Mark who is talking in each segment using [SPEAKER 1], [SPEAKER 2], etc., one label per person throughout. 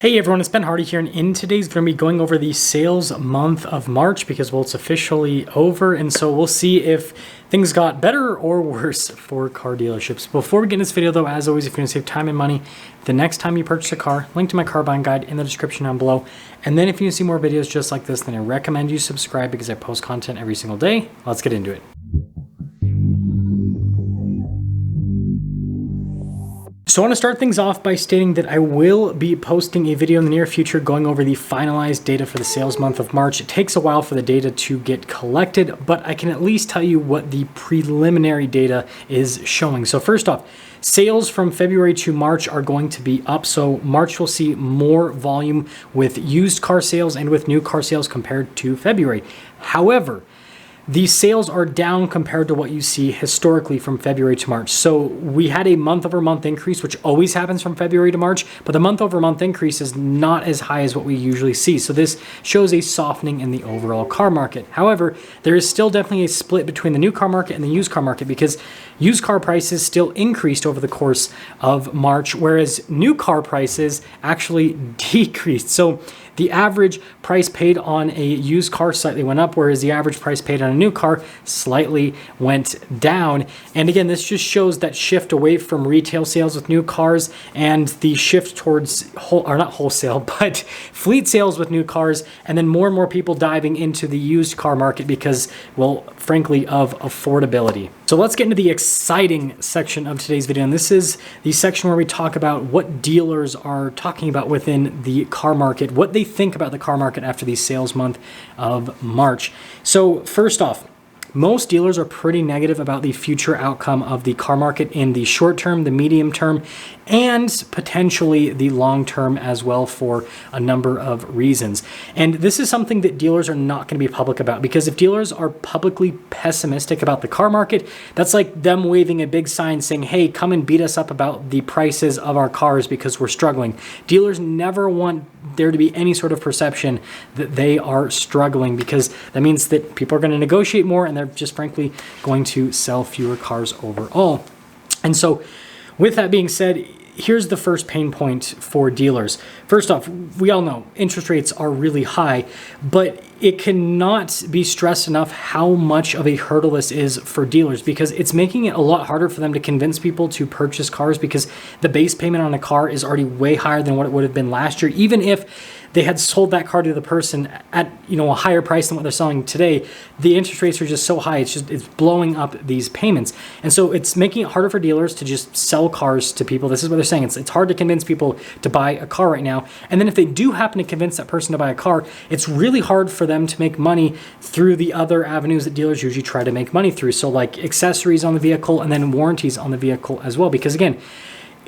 [SPEAKER 1] Hey everyone, it's Ben Hardy here, and in today's we're going to be going over the sales month of March because, well, it's officially over, and so we'll see if things got better or worse for car dealerships. Before we get in this video though, as always, if you're going to save time and money, the next time you purchase a car, link to my car buying guide in the description down below. And then if you see more videos just like this, then I recommend you subscribe because I post content every single day. Let's get into it. So I want to start things off by stating that I will be posting a video in the near future going over the finalized data for the sales month of March. It takes a while for the data to get collected, but I can at least tell you what the preliminary data is showing. So first off, sales from February to March are going to be up. So March will see more volume with used car sales and with new car sales compared to February. However, these sales are down compared to what you see historically from February to March. So we had a month-over-month increase, which always happens from February to March, but the month-over-month increase is not as high as what we usually see. So this shows a softening in the overall car market. However, there is still definitely a split between the new car market and the used car market because used car prices still increased over the course of March, whereas new car prices actually decreased. So the average price paid on a used car slightly went up, whereas the average price paid on a new car slightly went down. And again, this just shows that shift away from retail sales with new cars and the shift towards not wholesale, but fleet sales with new cars, and then more and more people diving into the used car market because, well, frankly, of affordability. So let's get into the exciting section of today's video. And this is the section where we talk about what dealers are talking about within the car market, what they think about the car market after the sales month of March. So first off, most dealers are pretty negative about the future outcome of the car market in the short term, the medium term, and potentially the long term as well for a number of reasons. And this is something that dealers are not going to be public about, because if dealers are publicly pessimistic about the car market, that's like them waving a big sign saying, hey, come and beat us up about the prices of our cars because we're struggling. Dealers never want there to be any sort of perception that they are struggling, because that means that people are going to negotiate more and they're just frankly going to sell fewer cars overall. And so with that being said, here's the first pain point for dealers. First off, we all know interest rates are really high, but it cannot be stressed enough how much of a hurdle this is for dealers, because it's making it a lot harder for them to convince people to purchase cars, because the base payment on a car is already way higher than what it would have been last year. Even if they had sold that car to the person at a higher price than what they're selling today, the interest rates are just so high, it's blowing up these payments. And so it's making it harder for dealers to just sell cars to people. This is what they're saying. It's hard to convince people to buy a car right now. And then if they do happen to convince that person to buy a car, it's really hard for them to make money through the other avenues that dealers usually try to make money through. So like accessories on the vehicle and then warranties on the vehicle as well. Because again,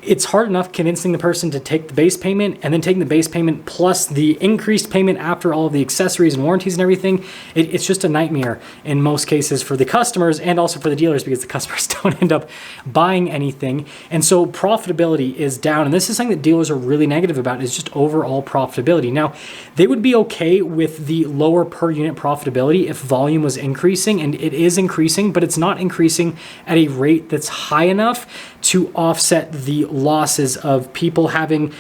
[SPEAKER 1] it's hard enough convincing the person to take the base payment, and then taking the base payment plus the increased payment after all of the accessories and warranties and everything. It's just a nightmare in most cases for the customers and also for the dealers, because the customers don't end up buying anything. And so profitability is down. And this is something that dealers are really negative about, is just overall profitability. Now, they would be okay with the lower per unit profitability if volume was increasing, and it is increasing, but it's not increasing at a rate that's high enough to offset the losses of people having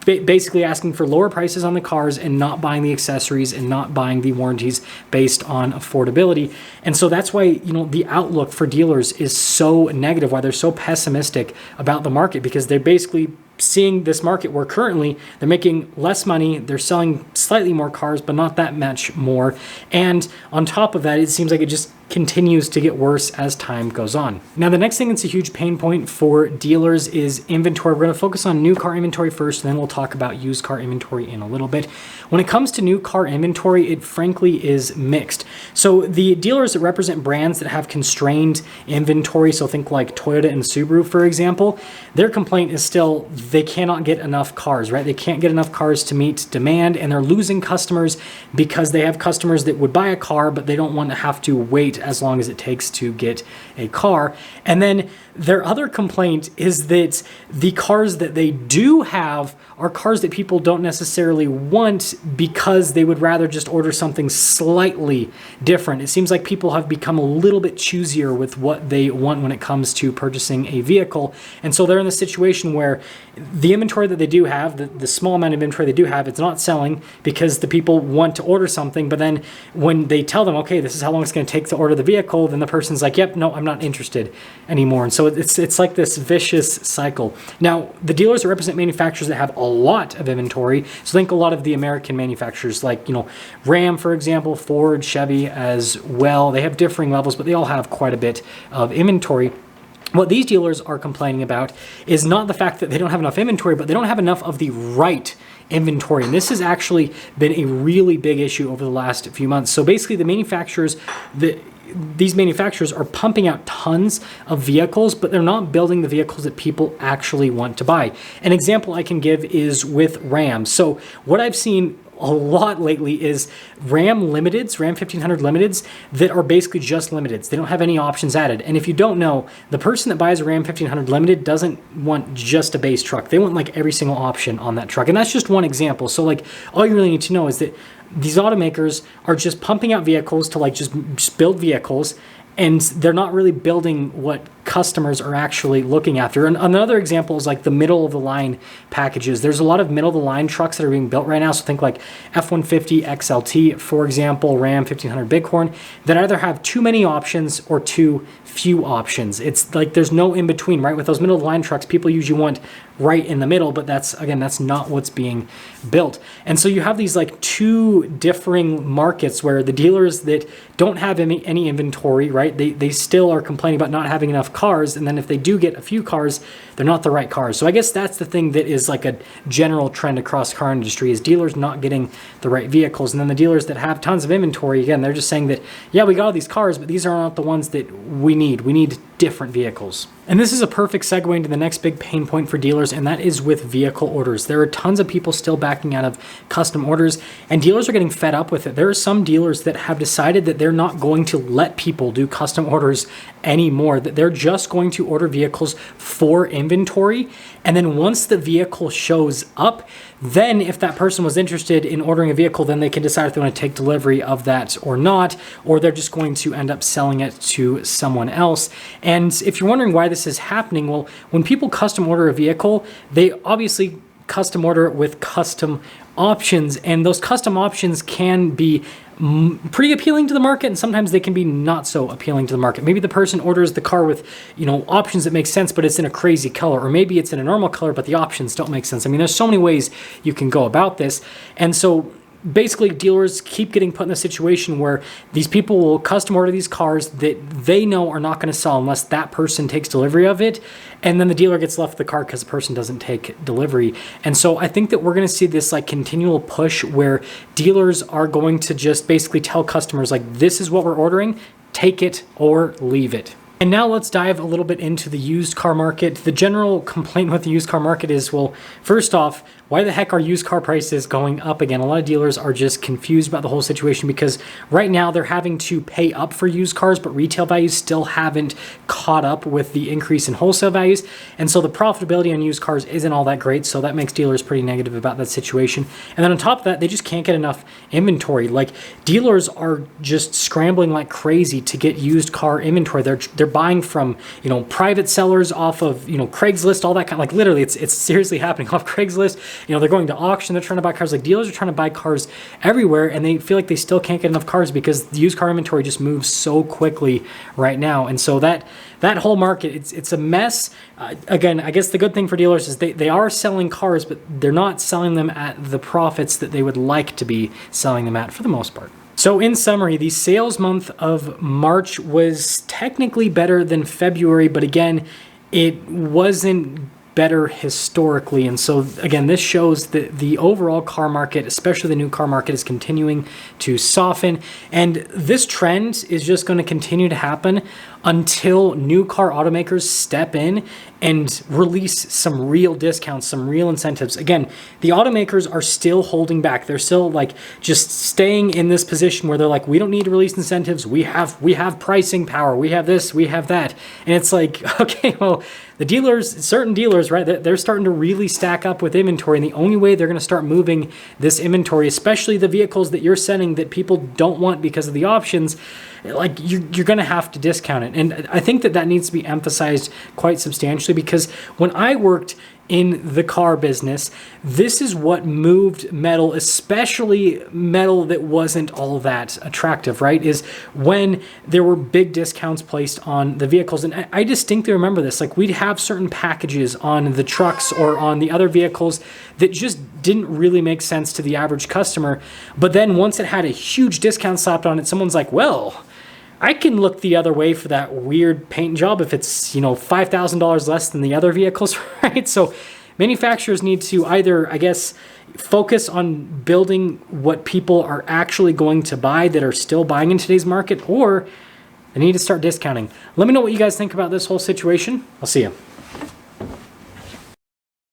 [SPEAKER 1] basically asking for lower prices on the cars and not buying the accessories and not buying the warranties based on affordability. And so that's why, the outlook for dealers is so negative, why they're so pessimistic about the market, because they're basically seeing this market where currently they're making less money, they're selling slightly more cars, but not that much more. And on top of that, it seems like it just continues to get worse as time goes on. Now, the next thing that's a huge pain point for dealers is inventory. We're going to focus on new car inventory first, and then we'll talk about used car inventory in a little bit. When it comes to new car inventory, it frankly is mixed. So the dealers that represent brands that have constrained inventory, so think like Toyota and Subaru, for example, their complaint is still they cannot get enough cars, right? They can't get enough cars to meet demand, and they're losing customers because they have customers that would buy a car, but they don't want to have to wait as long as it takes to get a car. And then their other complaint is that the cars that they do have are cars that people don't necessarily want, because they would rather just order something slightly different. It seems like people have become a little bit choosier with what they want when it comes to purchasing a vehicle. And so they're in the situation where the inventory that they do have, the small amount of inventory they do have, it's not selling because the people want to order something. But then when they tell them, okay, this is how long it's going to take to order the vehicle, then the person's like, yep, no, I'm not interested anymore. And so it's like this vicious cycle. Now, the dealers that represent manufacturers that have a lot of inventory, so think a lot of the American manufacturers like, Ram, for example, Ford, Chevy as well. They have differing levels, but they all have quite a bit of inventory. What these dealers are complaining about is not the fact that they don't have enough inventory, but they don't have enough of the right inventory. And this has actually been a really big issue over the last few months. So basically these manufacturers are pumping out tons of vehicles, but they're not building the vehicles that people actually want to buy. An example I can give is with Ram. So what I've seen a lot lately is Ram Limiteds, Ram 1500 Limiteds that are basically just Limiteds. They don't have any options added. And if you don't know, the person that buys a Ram 1500 Limited doesn't want just a base truck. They want like every single option on that truck. And that's just one example. So like all you really need to know is that these automakers are just pumping out vehicles to like just build vehicles, and they're not really building what customers are actually looking after. And another example is like the middle of the line packages. There's a lot of middle of the line trucks that are being built right now. So think like F-150 XLT, for example, Ram 1500 Bighorn, that either have too many options or too few options. It's like there's no in between, right? With those middle of the line trucks, people usually want right in the middle, but that's not what's being built. And so you have these like two differing markets where the dealers that don't have any inventory, right? They still are complaining about not having enough cars, and then if they do get a few cars, they're not the right cars. So I guess that's the thing that is like a general trend across the car industry is dealers not getting the right vehicles. And then the dealers that have tons of inventory, again, they're just saying that, yeah, we got all these cars, but these are not the ones that we need. We need different vehicles. And this is a perfect segue into the next big pain point for dealers, and that is with vehicle orders. There are tons of people still backing out of custom orders, and dealers are getting fed up with it. There are some dealers that have decided that they're not going to let people do custom orders anymore, that they're just going to order vehicles for inventory. And then once the vehicle shows up, then if that person was interested in ordering a vehicle, then they can decide if they want to take delivery of that or not, or they're just going to end up selling it to someone else. And if you're wondering why this is happening, well, when people custom order a vehicle, they obviously custom order it with custom options, and those custom options can be pretty appealing to the market, and sometimes they can be not so appealing to the market. Maybe the person orders the car with, options that make sense, but it's in a crazy color, or maybe it's in a normal color, but the options don't make sense. I mean, there's so many ways you can go about this. And so basically dealers keep getting put in a situation where these people will custom order these cars that they know are not going to sell unless that person takes delivery of it, and then the dealer gets left with the car because the person doesn't take delivery. And so I think that we're going to see this like continual push where dealers are going to just basically tell customers like, this is what we're ordering, take it or leave it. And now let's dive a little bit into the used car market. The general complaint with the used car market is, well, first off, why the heck are used car prices going up again? A lot of dealers are just confused about the whole situation because right now they're having to pay up for used cars, but retail values still haven't caught up with the increase in wholesale values. And so the profitability on used cars isn't all that great. So that makes dealers pretty negative about that situation. And then on top of that, they just can't get enough inventory. Like dealers are just scrambling like crazy to get used car inventory. They're buying from, private sellers off of, Craigslist, all that kind of, like literally it's seriously happening off Craigslist. They're going to auction, they're trying to buy cars. Like dealers are trying to buy cars everywhere, and they feel like they still can't get enough cars because the used car inventory just moves so quickly right now. And so that whole market, it's a mess. Again, I guess the good thing for dealers is they are selling cars, but they're not selling them at the profits that they would like to be selling them at for the most part. So in summary, the sales month of March was technically better than February, but again, it wasn't better historically. And so again, this shows that the overall car market, especially the new car market, is continuing to soften. And this trend is just going to continue to happen until new car automakers step in and release some real discounts, some real incentives. Again, the automakers are still holding back. They're still like just staying in this position where they're like, we don't need to release incentives. We have pricing power. We have this, we have that. And it's like, okay, well, the dealers, certain dealers, right, they're starting to really stack up with inventory. And the only way they're going to start moving this inventory, especially the vehicles that you're sending that people don't want because of the options, like you're going to have to discount it. And I think that needs to be emphasized quite substantially, because when I worked in the car business, this is what moved metal, especially metal that wasn't all that attractive, right? Is when there were big discounts placed on the vehicles. And I distinctly remember this. Like, we'd have certain packages on the trucks or on the other vehicles that just didn't really make sense to the average customer. But then once it had a huge discount slapped on it, someone's like, well, I can look the other way for that weird paint job if it's, $5,000 less than the other vehicles, right? So manufacturers need to either, I guess, focus on building what people are actually going to buy that are still buying in today's market, or they need to start discounting. Let me know what you guys think about this whole situation. I'll see you.